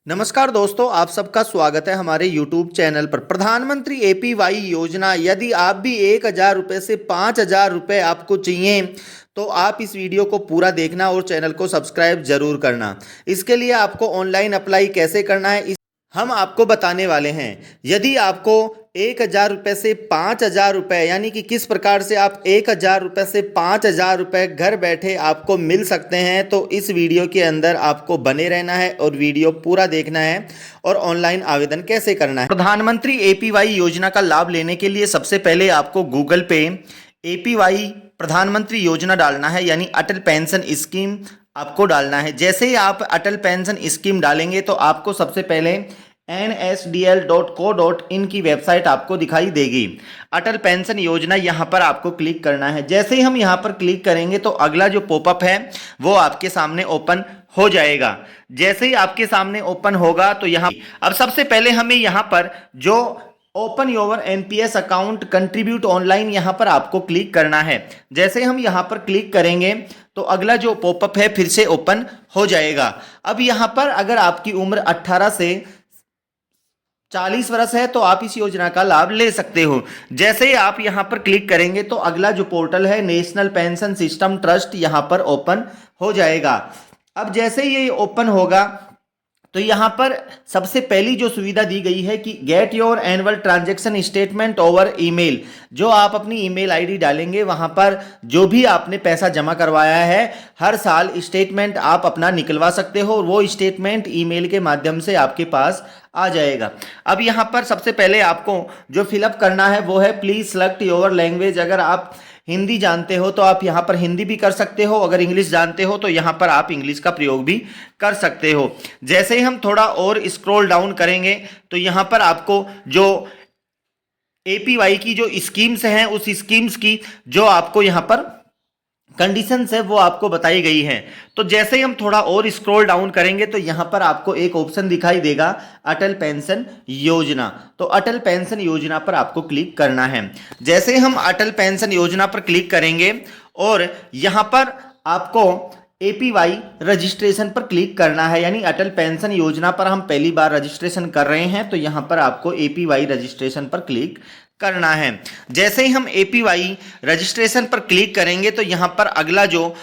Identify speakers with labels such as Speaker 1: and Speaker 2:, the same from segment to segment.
Speaker 1: नमस्कार दोस्तों, आप सबका स्वागत है हमारे YouTube चैनल पर। प्रधानमंत्री APY योजना, यदि आप भी 1,000 रुपये से 5,000 रुपये आपको चाहिए तो आप इस वीडियो को पूरा देखना और चैनल को सब्सक्राइब जरूर करना। इसके लिए आपको ऑनलाइन अप्लाई कैसे करना है हम आपको बताने वाले हैं। यदि आपको 1,000 रुपये से 5,000 रुपये, यानी कि किस प्रकार से आप 1,000 रुपये से 5,000 रुपये घर बैठे आपको मिल सकते हैं, तो इस वीडियो के अंदर आपको बने रहना है और वीडियो पूरा देखना है और ऑनलाइन आवेदन कैसे करना है। प्रधानमंत्री APY योजना का लाभ लेने के लिए सबसे पहले आपको गूगल पे APY प्रधानमंत्री योजना डालना है, यानी अटल पेंशन स्कीम आपको डालना है। जैसे ही आप अटल पेंशन स्कीम डालेंगे तो आपको सबसे पहले nsdl.co.in की वेबसाइट आपको दिखाई देगी। अटल पेंशन योजना यहाँ पर आपको क्लिक करना है। जैसे ही हम यहाँ पर क्लिक करेंगे तो अगला जो पॉपअप है वो आपके सामने ओपन हो जाएगा। जैसे ही आपके सामने ओपन होगा तो यहाँ अब सबसे पहले हमें यहाँ पर जो open your NPS account contribute online यहाँ पर आपको क्लिक करना है। जैसे हम यहाँ पर क्लिक करेंगे तो अगला जो पॉपअप है फिर से ओपन हो जाएगा। अब यहाँ पर अगर आपकी उम्र 18 से 40 वर्ष है तो आप इस योजना का लाभ ले सकते हो। जैसे ही आप यहाँ पर क्लिक करेंगे तो अगला जो पोर्टल है नेशनल पेंशन सिस्टम ट्रस्ट यहाँ पर ओपन हो जाएगा। अब जैसे ही ये ओपन होगा तो यहाँ पर सबसे पहली जो सुविधा दी गई है कि get your annual transaction statement over email. जो आप अपनी ईमेल आईडी डालेंगे वहाँ पर जो भी आपने पैसा जमा करवाया है हर साल स्टेटमेंट आप अपना निकलवा सकते हो और वो स्टेटमेंट ईमेल के माध्यम से आपके पास आ जाएगा। अब यहाँ पर सबसे पहले आपको जो फिलअप करना है वो है प्लीज सेलेक्ट योर लैंग्वेज। अगर आप हिंदी जानते हो तो आप यहाँ पर हिंदी भी कर सकते हो, अगर इंग्लिश जानते हो तो यहाँ पर आप इंग्लिश का प्रयोग भी कर सकते हो। जैसे ही हम थोड़ा और स्क्रॉल डाउन करेंगे तो यहाँ पर आपको जो APY की जो स्कीम्स हैं उस स्कीम्स की जो आपको यहाँ पर कंडीशंस है वो आपको बताई गई हैं। तो जैसे ही हम थोड़ा और स्क्रॉल डाउन करेंगे तो यहाँ पर आपको एक ऑप्शन दिखाई देगा अटल पेंशन योजना। तो अटल पेंशन योजना पर आपको क्लिक करना है। जैसे हम अटल पेंशन योजना पर क्लिक करेंगे और यहाँ पर आपको APY रजिस्ट्रेशन पर क्लिक करना है, यानी अटल पेंशन योजना पर हम पहली बार रजिस्ट्रेशन कर रहे हैं तो यहाँ पर आपको APY रजिस्ट्रेशन पर क्लिक करना है। जैसे ही हम APY रजिस्ट्रेशन पर क्लिक करेंगे तो यहाँ पर अगला जो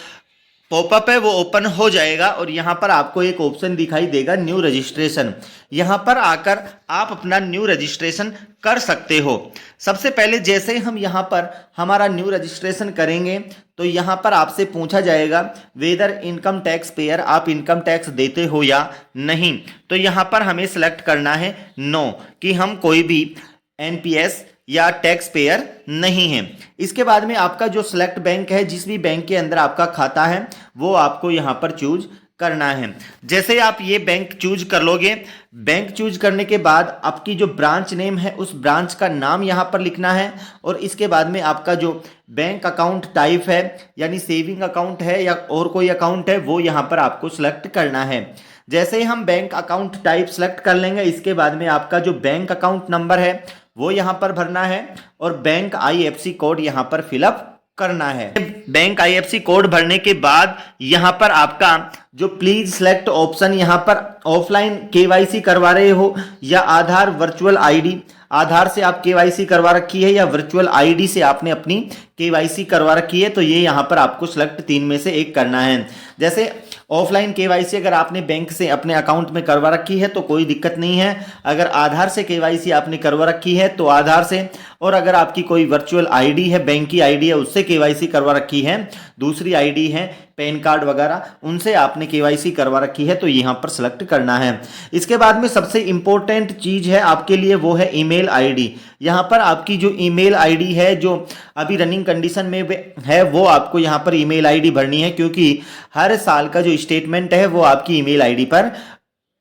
Speaker 1: पॉपअप है वो ओपन हो जाएगा और यहाँ पर आपको एक ऑप्शन दिखाई देगा न्यू रजिस्ट्रेशन। यहाँ पर आकर आप अपना न्यू रजिस्ट्रेशन कर सकते हो। सबसे पहले जैसे हम यहाँ पर हमारा न्यू रजिस्ट्रेशन करेंगे तो यहाँ पर आपसे पूछा जाएगा वेदर इनकम टैक्स पेयर, आप इनकम टैक्स देते हो या नहीं। तो यहाँ पर हमें सेलेक्ट करना है नो, कि हम कोई भी NPS या टैक्स पेयर नहीं है। इसके बाद में आपका जो सिलेक्ट बैंक है, जिस भी बैंक के अंदर आपका खाता है वो आपको यहाँ पर चूज करना है। जैसे आप ये बैंक चूज कर लोगे, बैंक चूज करने के बाद आपकी जो ब्रांच नेम है उस ब्रांच का नाम यहाँ पर लिखना है और इसके बाद में आपका जो बैंक अकाउंट टाइप है, यानी सेविंग अकाउंट है या और कोई अकाउंट है, वो यहाँ पर आपको सिलेक्ट करना है। जैसे ही हम बैंक अकाउंट टाइप सेलेक्ट कर लेंगे इसके बाद में आपका जो बैंक अकाउंट नंबर है वो यहाँ पर भरना है और बैंक IFSC कोड यहाँ पर फिलअप करना है। बैंक IFSC कोड भरने के बाद यहाँ पर आपका जो प्लीज सेलेक्ट ऑप्शन, यहाँ पर ऑफलाइन KYC करवा रहे हो या आधार वर्चुअल ID, आधार से आप KYC करवा रखी है या वर्चुअल ID से आपने अपनी KYC करवा रखी है, तो ये यहाँ पर आपको सेलेक्ट 3 में से एक करना है। जैसे ऑफलाइन KYC अगर आपने बैंक से अपने अकाउंट में करवा रखी है तो कोई दिक्कत नहीं है। अगर आधार से KYC आपने करवा रखी है तो आधार से, और अगर आपकी कोई वर्चुअल ID है, बैंक की ID है, उससे KYC करवा रखी है, दूसरी ID है पैन कार्ड वगैरह, उनसे आपने KYC करवा रखी है तो यहाँ पर सेलेक्ट करना है। इसके बाद में सबसे इंपॉर्टेंट चीज़ है आपके लिए वो है ईमेल ID। यहाँ पर आपकी जो ईमेल ID है जो अभी रनिंग कंडीशन में है वो आपको यहाँ पर ईमेल ID भरनी है, क्योंकि हर साल का जो स्टेटमेंट है वो आपकी ईमेल ID पर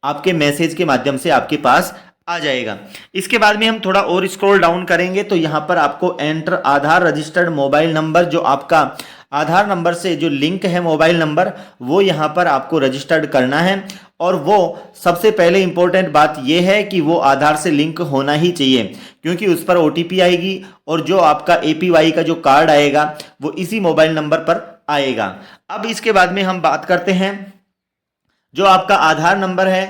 Speaker 1: आपके मैसेज के माध्यम से आपके पास आ जाएगा। इसके बाद में हम थोड़ा और स्क्रॉल डाउन करेंगे तो यहाँ पर आपको एंटर आधार रजिस्टर्ड मोबाइल नंबर, जो आपका आधार नंबर से जो लिंक है मोबाइल नंबर, वो यहाँ पर आपको रजिस्टर्ड करना है। और वो सबसे पहले इंपॉर्टेंट बात ये है कि वो आधार से लिंक होना ही चाहिए, क्योंकि उस पर OTP आएगी और जो आपका APY का जो कार्ड आएगा वो इसी मोबाइल नंबर पर आएगा। अब इसके बाद में हम बात करते हैं जो आपका आधार नंबर है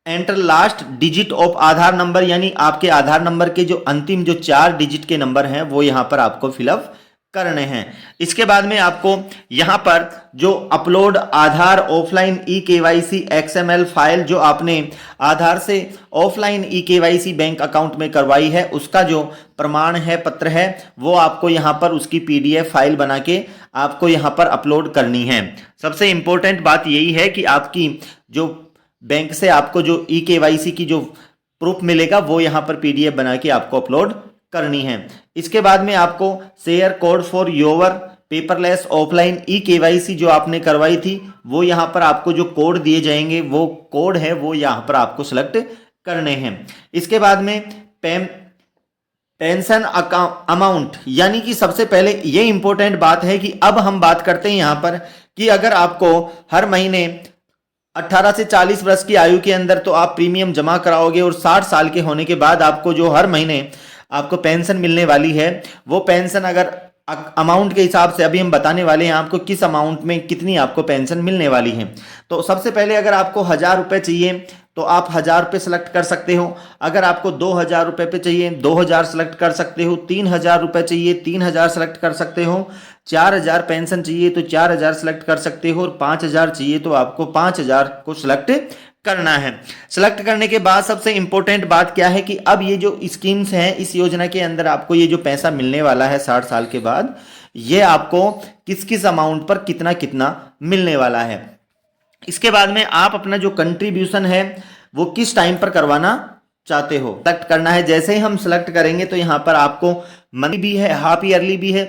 Speaker 1: enter last digit of Aadhaar number, यानी आपके आधार नंबर के जो अंतिम जो 4 डिजिट के नंबर हैं वो यहाँ पर आपको फिलअप करने हैं। इसके बाद में आपको यहाँ पर जो upload Aadhaar offline e KYC XML file जो आपने आधार से offline e KYC bank account में करवाई है उसका जो प्रमाण है पत्र है वो आपको यहाँ पर उसकी PDF फाइल बना के आपको यहाँ पर अपलोड करनी है। सबसे इंपॉर्टेंट बात यही है कि आपकी जो बैंक से आपको जो ई केवाईसी की जो प्रूफ मिलेगा वो यहाँ पर PDF बना के आपको अपलोड करनी है। इसके बाद में आपको share code for your paperless offline e KYC जो आपने करवाई थी वो यहाँ पर आपको जो कोड दिए जाएंगे वो कोड है वो यहाँ पर आपको सेलेक्ट करने हैं। इसके बाद में पेंशन अमाउंट, यानी कि सबसे पहले ये इंपॉर्टेंट बात है कि अब हम बात करते हैं यहाँ पर कि अगर आपको हर महीने 18 से 40 वर्ष की आयु के अंदर तो आप प्रीमियम जमा कराओगे और 60 साल के होने के बाद आपको जो हर महीने आपको पेंशन मिलने वाली है वो पेंशन अगर अमाउंट के हिसाब से अभी हम बताने वाले हैं आपको किस अमाउंट में कितनी आपको पेंशन मिलने वाली है। तो सबसे पहले अगर आपको 1000 रुपये चाहिए तो आप 1000 रुपये सेलेक्ट कर सकते हो। अगर आपको 2000 रुपये पे चाहिए 2000 सेलेक्ट कर सकते हो। 3000 रुपये चाहिए 3000 सेलेक्ट कर सकते हो। 4000 पेंशन चाहिए तो 4000 सेलेक्ट कर सकते हो और 5000 चाहिए तो आपको 5000 को सिलेक्ट करना है। सिलेक्ट करने के बाद सबसे इंपॉर्टेंट बात क्या है कि अब ये जो स्कीम्स हैं इस योजना के अंदर आपको ये जो पैसा मिलने वाला है 60 साल के बाद ये आपको किस किस अमाउंट पर कितना कितना मिलने वाला है। इसके बाद में आप अपना जो कंट्रीब्यूशन है वो किस टाइम पर करवाना चाहते हो सेलेक्ट करना है। जैसे ही हम सेलेक्ट करेंगे तो यहाँ पर आपको मंथली भी है, हाफ ईयरली भी है,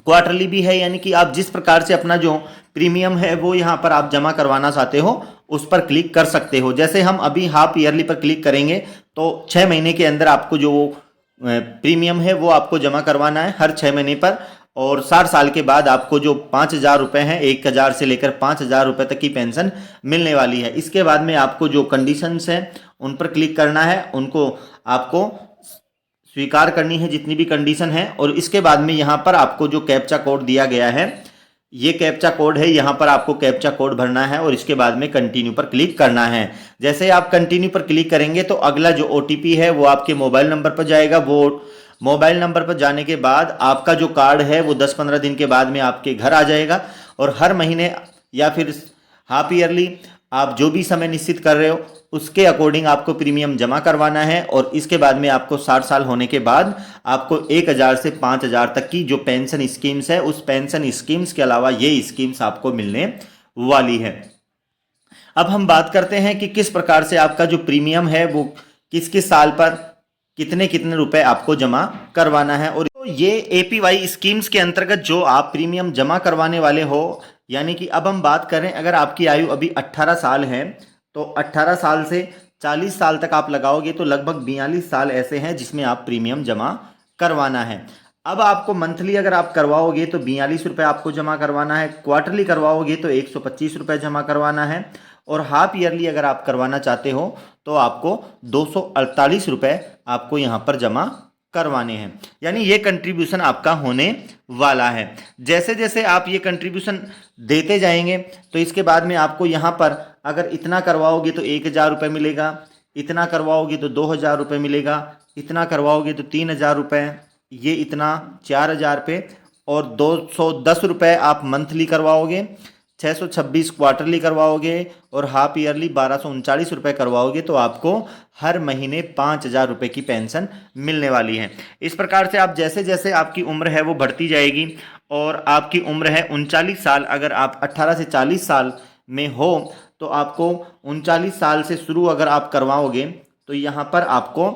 Speaker 1: क्वार्टरली भी है, यानी कि आप जिस प्रकार से अपना जो प्रीमियम है वो यहाँ पर आप जमा करवाना चाहते हो उस पर क्लिक कर सकते हो। जैसे हम अभी हाफ ईयरली पर क्लिक करेंगे तो 6 महीने के अंदर आपको जो प्रीमियम है वो आपको जमा करवाना है हर 6 महीने पर, और 60 साल के बाद आपको जो 5000 रुपये हैं 1000 से लेकर 5000 रुपये तक की पेंशन मिलने वाली है। इसके बाद में आपको जो कंडीशंस हैं उन पर क्लिक करना है, उनको आपको स्वीकार करनी है जितनी भी कंडीशन है। और इसके बाद में यहाँ पर आपको जो कैप्चा कोड दिया गया है ये कैप्चा कोड है, यहाँ पर आपको कैप्चा कोड भरना है और इसके बाद में कंटिन्यू पर क्लिक करना है। जैसे आप कंटिन्यू पर क्लिक करेंगे तो अगला जो OTP है वो आपके मोबाइल नंबर पर जाएगा। वो मोबाइल नंबर पर जाने के बाद आपका जो कार्ड है वो 10-15 दिन के बाद में आपके घर आ जाएगा और हर महीने या फिर हाफ ईयरली आप जो भी समय निश्चित कर रहे हो उसके अकॉर्डिंग आपको प्रीमियम जमा करवाना है। और इसके बाद में आपको 60 साल होने के बाद आपको 1000 से 5000 तक की जो पेंशन स्कीम्स है उस पेंशन स्कीम्स के अलावा ये स्कीम्स आपको मिलने वाली है। अब हम बात करते हैं कि किस प्रकार से आपका जो प्रीमियम है वो किस किस साल पर कितने कितने रुपए आपको जमा करवाना है। और ये APY स्कीम्स के अंतर्गत जो आप प्रीमियम जमा करवाने वाले हो, यानी कि अब हम बात करें अगर आपकी आयु अभी 18 साल है तो 18 साल से 40 साल तक आप लगाओगे तो लगभग 42 साल ऐसे हैं जिसमें आप प्रीमियम जमा करवाना है। अब आपको मंथली अगर आप करवाओगे तो 42 रुपये आपको जमा करवाना है, क्वार्टरली करवाओगे तो 125 रुपये जमा करवाना है और हाफ ईयरली अगर आप करवाना चाहते हो तो आपको 248 रुपये आपको यहाँ पर जमा करवाने हैं। यानी ये कंट्रीब्यूशन आपका होने वाला है। जैसे जैसे आप ये कंट्रीब्यूशन देते जाएंगे तो इसके बाद में आपको यहाँ पर अगर इतना करवाओगे तो 1000 रुपये मिलेगा, इतना करवाओगे तो 2000 रुपये मिलेगा, इतना करवाओगे तो 3000 रुपये, ये इतना 4000 रुपये और 210 रुपये आप मंथली करवाओगे, 626 क्वार्टरली करवाओगे और हाफ ईयरली 1239 रुपये करवाओगे तो आपको हर महीने 5000 रुपये की पेंशन मिलने वाली है। इस प्रकार से आप जैसे जैसे आपकी उम्र है वो बढ़ती जाएगी और आपकी उम्र है 39 साल, अगर आप 18 से 40 साल में हो तो आपको 39 साल से शुरू अगर आप करवाओगे तो यहाँ पर आपको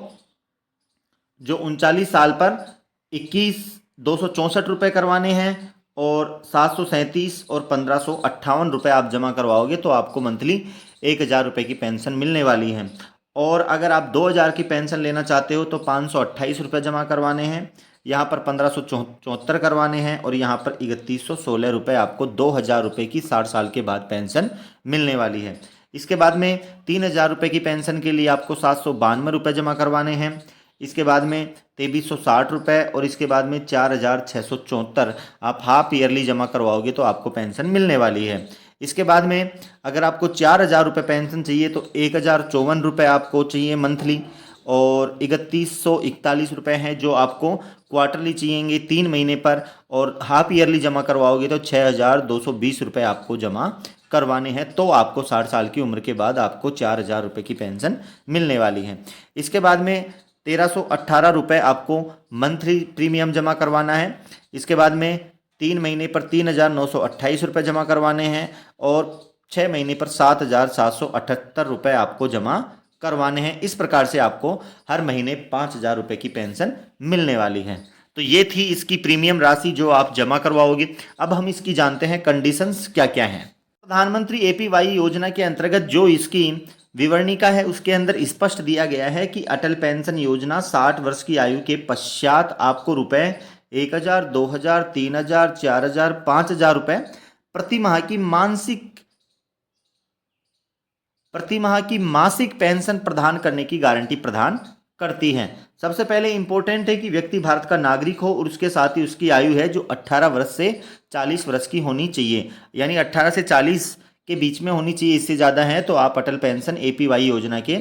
Speaker 1: जो 39 साल पर 264 रुपये करवाने हैं और 737 और 1558 रुपये आप जमा करवाओगे तो आपको मंथली 1000 रुपये की पेंशन मिलने वाली है। और अगर आप 2000 की पेंशन लेना चाहते हो तो 528 रुपये जमा करवाने हैं, यहाँ पर 1574 करवाने हैं और यहाँ पर 3116 रुपये आपको 2000 रुपये की 60 साल के बाद पेंशन मिलने वाली है। इसके बाद में 3000 रुपये की पेंशन के लिए आपको 792 रुपये जमा करवाने हैं। इसके बाद में 2360 रुपये और इसके बाद में 4674 आप हाफ ईयरली जमा करवाओगे तो आपको पेंशन मिलने वाली है। इसके बाद में अगर आपको 4,000 रुपये पेंशन चाहिए तो 1,054 रुपये आपको चाहिए मंथली, और 3,141 रुपये हैं जो आपको क्वार्टरली चाहिएंगे 3 महीने पर, और हाफ ईयरली जमा करवाओगे तो 6,220 रुपये आपको जमा करवाने हैं। तो आपको 60 साल की उम्र के बाद आपको 4,000 रुपये की पेंशन मिलने वाली है। इसके बाद में 1,318 रुपये आपको मंथली प्रीमियम जमा करवाना है। इसके बाद में 3 महीने पर 3,928 रुपये जमा करवाने हैं, और 6 महीने पर 7,778 रुपये आपको जमा करवाने हैं। इस प्रकार से आपको हर महीने 5,000 रुपये की पेंशन मिलने वाली है। तो ये थी इसकी प्रीमियम राशि जो आप जमा करवाओगे। अब हम इसकी जानते हैं कंडीशंस क्या क्या हैं। प्रधानमंत्री एपीवाई योजना के अंतर्गत जो इसकी विवरणिका है उसके अंदर स्पष्ट दिया गया है कि अटल पेंशन योजना 60 वर्ष की आयु के पश्चात आपको रुपए 1,000, 2,000, 3,000, 4,000, 5,000 रुपए प्रति माह की मासिक पेंशन प्रदान करने की गारंटी प्रदान करती हैं। सबसे पहले इंपॉर्टेंट है कि व्यक्ति भारत का नागरिक हो और उसके साथ ही उसकी आयु है जो 18 वर्ष से 40 वर्ष की होनी चाहिए, यानी 18 से 40 के बीच में होनी चाहिए। इससे ज़्यादा है तो आप अटल पेंशन एपीवाई योजना के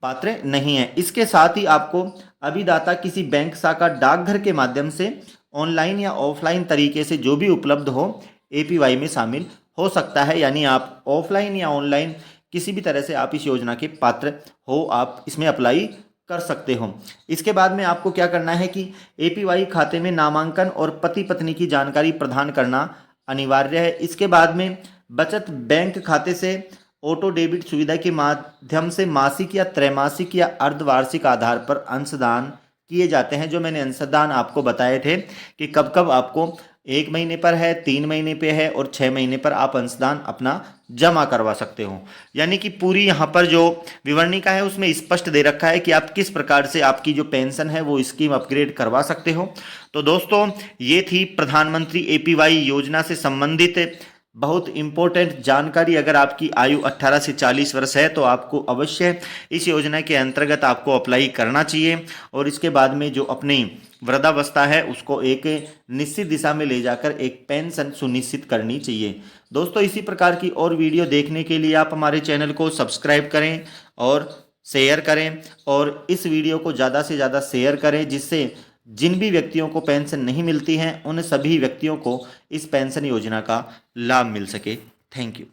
Speaker 1: पात्र नहीं है। इसके साथ ही आपको अभिदाता किसी बैंक शाखा डाकघर के माध्यम से ऑनलाइन या ऑफलाइन तरीके से जो भी उपलब्ध हो एपीवाई में शामिल हो सकता है, यानी आप ऑफलाइन या ऑनलाइन किसी भी तरह से आप इस योजना के पात्र हो, आप इसमें अप्लाई कर सकते हो। इसके बाद में आपको क्या करना है कि एपीवाई खाते में नामांकन और पति पत्नी की जानकारी प्रदान करना अनिवार्य है। इसके बाद में बचत बैंक खाते से ऑटो डेबिट सुविधा के माध्यम से मासिक या त्रैमासिक या अर्धवार्षिक आधार पर अंशदान किए जाते हैं। जो मैंने अंशदान आपको बताए थे कि कब कब आपको 1 महीने पर है, 3 महीने पे है और 6 महीने पर आप अंशदान अपना जमा करवा सकते हो। यानी कि पूरी यहाँ पर जो विवरणिका है उसमें स्पष्ट दे रखा है कि आप किस प्रकार से आपकी जो पेंशन है वो स्कीम अपग्रेड करवा सकते हो। तो दोस्तों ये थी प्रधानमंत्री एपीवाई योजना से संबंधित बहुत इंपॉर्टेंट जानकारी। अगर आपकी आयु 18 से 40 वर्ष है तो आपको अवश्य इस योजना के अंतर्गत आपको अप्लाई करना चाहिए, और इसके बाद में जो अपनी वृद्धावस्था है उसको एक निश्चित दिशा में ले जाकर एक पेंशन सुनिश्चित करनी चाहिए। दोस्तों इसी प्रकार की और वीडियो देखने के लिए आप हमारे चैनल को सब्सक्राइब करें और शेयर करें, और इस वीडियो को ज़्यादा से ज़्यादा शेयर करें, जिससे जिन भी व्यक्तियों को पेंशन नहीं मिलती है उन सभी व्यक्तियों को इस पेंशन योजना का लाभ मिल सके। Thank you.